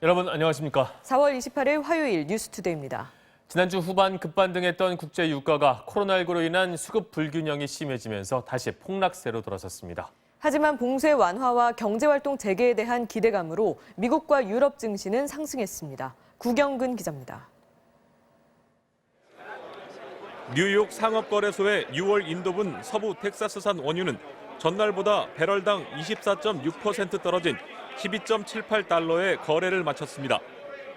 여러분 안녕하십니까? 4월 28일 화요일 뉴스투데이입니다. 지난주 후반 급반등했던 국제 유가가 코로나19로 인한 수급 불균형이 심해지면서 다시 폭락세로 돌아섰습니다. 하지만 봉쇄 완화와 경제활동 재개에 대한 기대감으로 미국과 유럽 증시는 상승했습니다. 구경근 기자입니다. 뉴욕 상업거래소의 6월 인도분 서부 텍사스산 원유는 전날보다 배럴당 24.6% 떨어진 12.78달러에 거래를 마쳤습니다.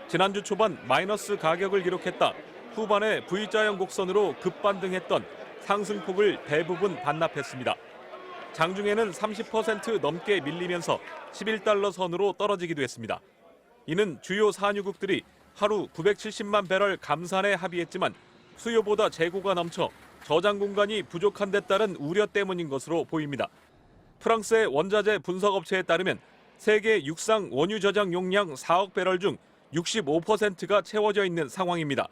지난주 초반 마이너스 가격을 기록했다 후반에 V자형 곡선으로 급반등했던 상승폭을 대부분 반납했습니다. 장중에는 30% 넘게 밀리면서 11달러 선으로 떨어지기도 했습니다. 이는 주요 산유국들이 하루 970만 배럴 감산에 합의했지만 수요보다 재고가 넘쳐 저장 공간이 부족한 데 따른 우려 때문인 것으로 보입니다. 프랑스의 원자재 분석업체에 따르면 세계 육상 원유 저장 용량 4억 배럴 중 65%가 채워져 있는 상황입니다.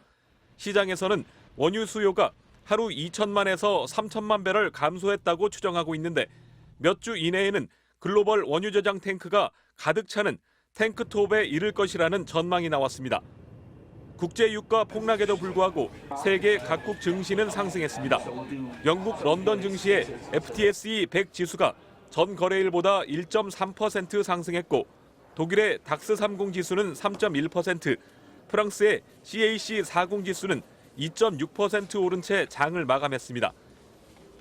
시장에서는 원유 수요가 하루 2천만에서 3천만 배럴 감소했다고 추정하고 있는데 몇 주 이내에는 글로벌 원유 저장 탱크가 가득 차는 탱크톱에 이를 것이라는 전망이 나왔습니다. 국제 유가 폭락에도 불구하고 세계 각국 증시는 상승했습니다. 영국 런던 증시의 FTSE 100 지수가 전 거래일보다 1.3% 상승했고 독일의 닥스 30 지수는 3.1%, 프랑스의 CAC 40 지수는 2.6% 오른 채 장을 마감했습니다.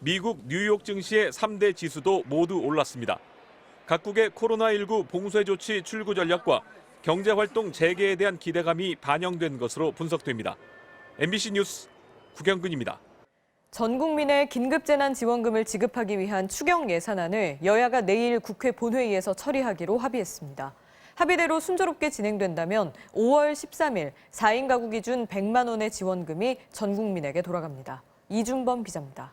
미국 뉴욕 증시의 3대 지수도 모두 올랐습니다. 각국의 코로나19 봉쇄 조치 출구 전략과 경제활동 재개에 대한 기대감이 반영된 것으로 분석됩니다. MBC 뉴스 구경근입니다. 전 국민의 긴급재난지원금을 지급하기 위한 추경 예산안을 여야가 내일 국회 본회의에서 처리하기로 합의했습니다. 합의대로 순조롭게 진행된다면 5월 13일 4인 가구 기준 100만 원의 지원금이 전 국민에게 돌아갑니다. 이준범 기자입니다.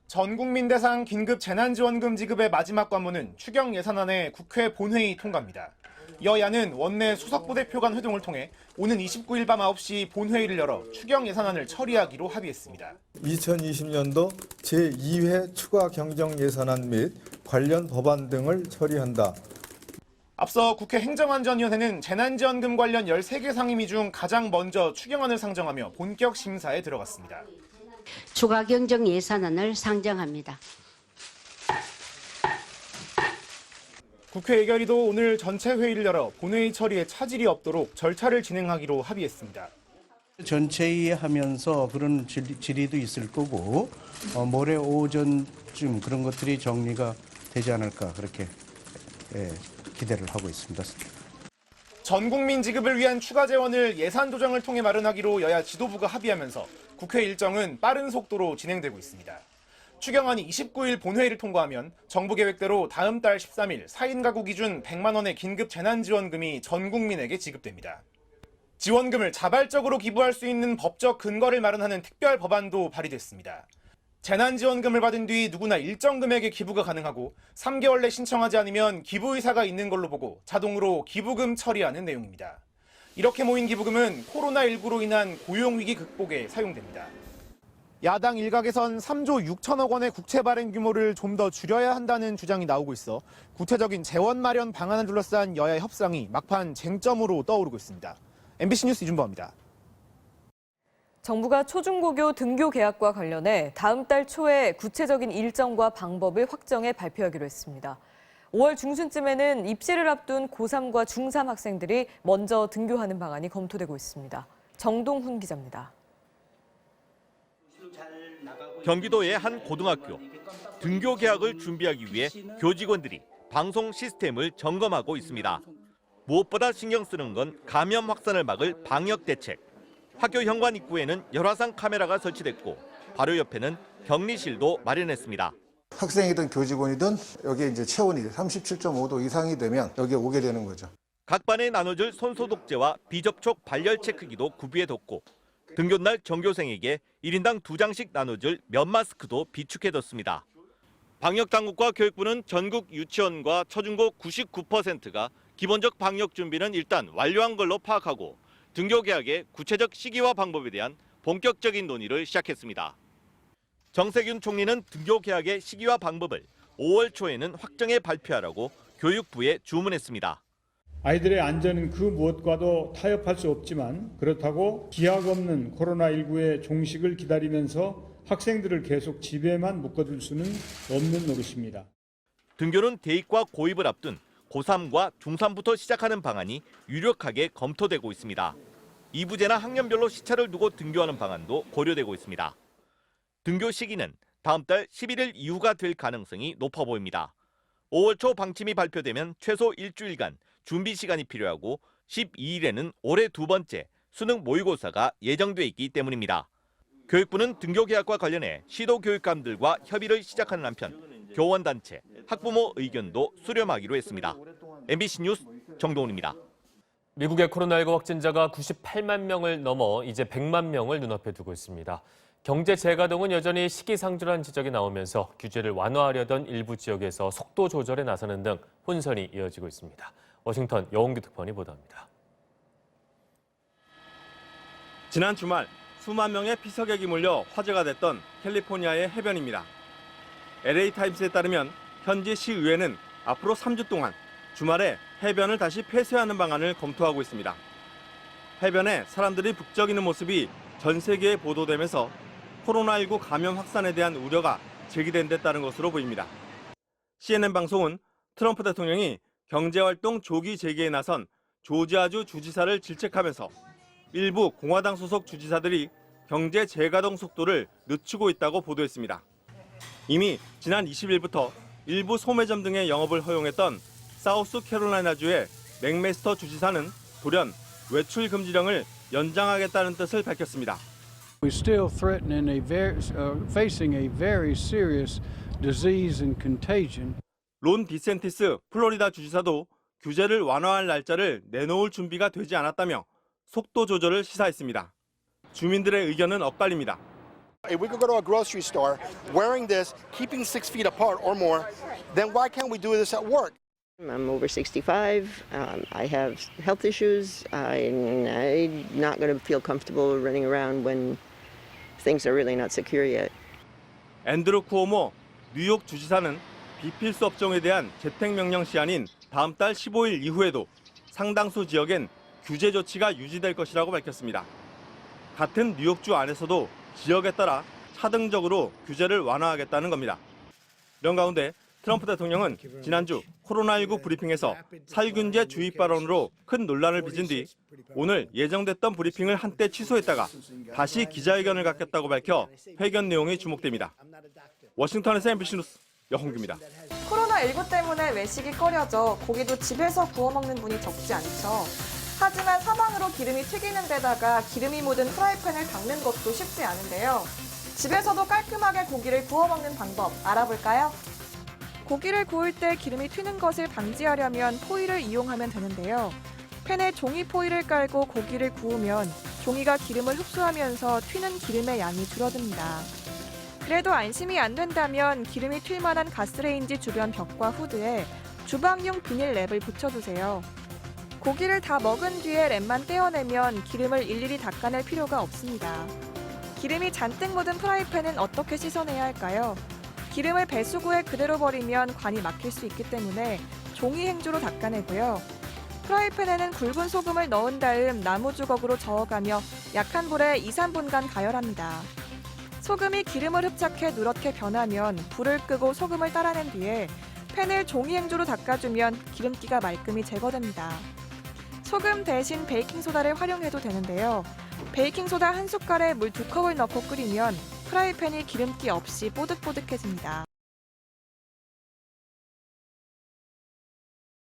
전 국민 대상 긴급 재난지원금 지급의 마지막 관문은 추경 예산안의 국회 본회의 통과입니다. 여야는 원내 수석부대표 간 회동을 통해 오는 29일 밤 9시 본회의를 열어 추경 예산안을 처리하기로 합의했습니다. 2020년도 제2회 추가 경정 예산안 및 관련 법안 등을 처리한다. 앞서 국회 행정안전위원회는 재난지원금 관련 13개 상임위 중 가장 먼저 추경안을 상정하며 본격 심사에 들어갔습니다. 추가 경정 예산안을 상정합니다. 국회 예결위도 오늘 전체 회의를 열어 본회의 처리에 차질이 없도록 절차를 진행하기로 합의했습니다. 전체회 하면서 그런 질의도 있을 거고 모레 오전쯤 그런 것들이 정리가 되지 않을까 그렇게 기대를 하고 있습니다. 전 국민 지급을 위한 추가 재원을 예산 조정을 통해 마련하기로 여야 지도부가 합의하면서 국회 일정은 빠른 속도로 진행되고 있습니다. 추경안이 29일 본회의를 통과하면 정부 계획대로 다음 달 13일 4인 가구 기준 100만 원의 긴급 재난지원금이 전 국민에게 지급됩니다. 지원금을 자발적으로 기부할 수 있는 법적 근거를 마련하는 특별 법안도 발의됐습니다. 재난지원금을 받은 뒤 누구나 일정 금액의 기부가 가능하고 3개월 내 신청하지 않으면 기부 의사가 있는 걸로 보고 자동으로 기부금 처리하는 내용입니다. 이렇게 모인 기부금은 코로나19로 인한 고용위기 극복에 사용됩니다. 야당 일각에선 3조 6천억 원의 국채 발행 규모를 좀 더 줄여야 한다는 주장이 나오고 있어 구체적인 재원 마련 방안을 둘러싼 여야 협상이 막판 쟁점으로 떠오르고 있습니다. MBC 뉴스 이준범입니다. 정부가 초중고교 등교 개학과 관련해 다음 달 초에 구체적인 일정과 방법을 확정해 발표하기로 했습니다. 5월 중순쯤에는 입시를 앞둔 고3과 중3 학생들이 먼저 등교하는 방안이 검토되고 있습니다. 정동훈 기자입니다. 경기도의 한 고등학교. 등교 개학을 준비하기 위해 교직원들이 방송 시스템을 점검하고 있습니다. 무엇보다 신경 쓰는 건 감염 확산을 막을 방역 대책. 학교 현관 입구에는 열화상 카메라가 설치됐고 바로 옆에는 격리실도 마련했습니다. 학생이든 교직원이든 여기에 이제 체온이 37.5도 이상이 되면 여기에 오게 되는 거죠. 각 반에 나눠줄 손소독제와 비접촉 발열 체크기도 구비해뒀고 등교날 전교생에게 1인당 2장씩 나눠줄 면 마스크도 비축해뒀습니다. 방역당국과 교육부는 전국 유치원과 초중고 99%가 기본적 방역 준비는 일단 완료한 걸로 파악하고 등교 개학의 구체적 시기와 방법에 대한 본격적인 논의를 시작했습니다. 정세균 총리는 등교 개학의 시기와 방법을 5월 초에는 확정해 발표하라고 교육부에 주문했습니다. 아이들의 안전은 그 무엇과도 타협할 수 없지만 그렇다고 기약 없는 코로나19의 종식을 기다리면서 학생들을 계속 집에만 묶어둘 수는 없는 노릇입니다. 등교는 대입과 고입을 앞둔 고3과 중3부터 시작하는 방안이 유력하게 검토되고 있습니다. 이부제나 학년별로 시차를 두고 등교하는 방안도 고려되고 있습니다. 등교 시기는 다음 달 11일 이후가 될 가능성이 높아 보입니다. 5월 초 방침이 발표되면 최소 일주일간 준비 시간이 필요하고 12일에는 올해 두 번째 수능 모의고사가 예정돼 있기 때문입니다. 교육부는 등교 계약과 관련해 시도교육감들과 협의를 시작하는 한편 교원단체, 학부모 의견도 수렴하기로 했습니다. MBC 뉴스 정동훈입니다. 미국의 코로나19 확진자가 98만 명을 넘어 이제 100만 명을 눈앞에 두고 있습니다. 경제 재가동은 여전히 시기상조라는 지적이 나오면서 규제를 완화하려던 일부 지역에서 속도 조절에 나서는 등 혼선이 이어지고 있습니다. 워싱턴 여홍규 특파원이 보도합니다. 지난 주말 수만 명의 피서객이 몰려 화제가 됐던 캘리포니아의 해변입니다. LA타임스에 따르면 현지 시의회는 앞으로 3주 동안 주말에 해변을 다시 폐쇄하는 방안을 검토하고 있습니다. 해변에 사람들이 북적이는 모습이 전 세계에 보도되면서 코로나19 감염 확산에 대한 우려가 제기된 데 따른 것으로 보입니다. CNN 방송은 트럼프 대통령이 경제활동 조기 재개에 나선 조지아주 주지사를 질책하면서 일부 공화당 소속 주지사들이 경제 재가동 속도를 늦추고 있다고 보도했습니다. 이미 지난 20일부터 일부 소매점 등의 영업을 허용했던 사우스캐롤라이나주의 맥메스터 주지사는 돌연 외출 금지령을 연장하겠다는 뜻을 밝혔습니다. We still facing a very serious disease and contagion. 론 디센티스 플로리다 주지사도 규제를 완화할 날짜를 내놓을 준비가 되지 않았다며 속도 조절을 시사했습니다. 주민들의 의견은 엇갈립니다. If we could go to a grocery store wearing this, keeping 6 feet apart or more, then why can't we do this at work? I'm over 65. I have health issues. I'm not going to feel comfortable running around when things are really not secure yet. 앤드루 쿠오모 뉴욕 주지사는 비필수 업종에 대한 재택명령 시한인 다음 달 15일 이후에도 상당수 지역엔 규제 조치가 유지될 것이라고 밝혔습니다. 같은 뉴욕주 안에서도 지역에 따라 차등적으로 규제를 완화하겠다는 겁니다. 이런 가운데 트럼프 대통령은 지난주 코로나19 브리핑에서 살균제 주입 발언으로 큰 논란을 빚은 뒤 오늘 예정됐던 브리핑을 한때 취소했다가 다시 기자회견을 갖겠다고 밝혀 회견 내용이 주목됩니다. 워싱턴에서 MBC 뉴스 여홍규입니다. 코로나19 때문에 외식이 꺼려져 고기도 집에서 구워 먹는 분이 적지 않죠. 하지만 사방으로 기름이 튀기는 데다가 기름이 묻은 프라이팬을 닦는 것도 쉽지 않은데요. 집에서도 깔끔하게 고기를 구워 먹는 방법 알아볼까요? 고기를 구울 때 기름이 튀는 것을 방지하려면 포일을 이용하면 되는데요. 팬에 종이 포일을 깔고 고기를 구우면 종이가 기름을 흡수하면서 튀는 기름의 양이 줄어듭니다. 그래도 안심이 안 된다면 기름이 튈 만한 가스레인지 주변 벽과 후드에 주방용 비닐 랩을 붙여두세요. 고기를 다 먹은 뒤에 랩만 떼어내면 기름을 일일이 닦아낼 필요가 없습니다. 기름이 잔뜩 묻은 프라이팬은 어떻게 씻어내야 할까요? 기름을 배수구에 그대로 버리면 관이 막힐 수 있기 때문에 종이 행주로 닦아내고요. 프라이팬에는 굵은 소금을 넣은 다음 나무 주걱으로 저어가며 약한 불에 2-3분간 가열합니다. 소금이 기름을 흡착해 누렇게 변하면 불을 끄고 소금을 따라낸 뒤에 팬을 종이 행주로 닦아주면 기름기가 말끔히 제거됩니다. 소금 대신 베이킹소다를 활용해도 되는데요. 베이킹소다 1숟갈에 물 2컵을 넣고 끓이면 프라이팬이 기름기 없이 뽀득뽀득해집니다.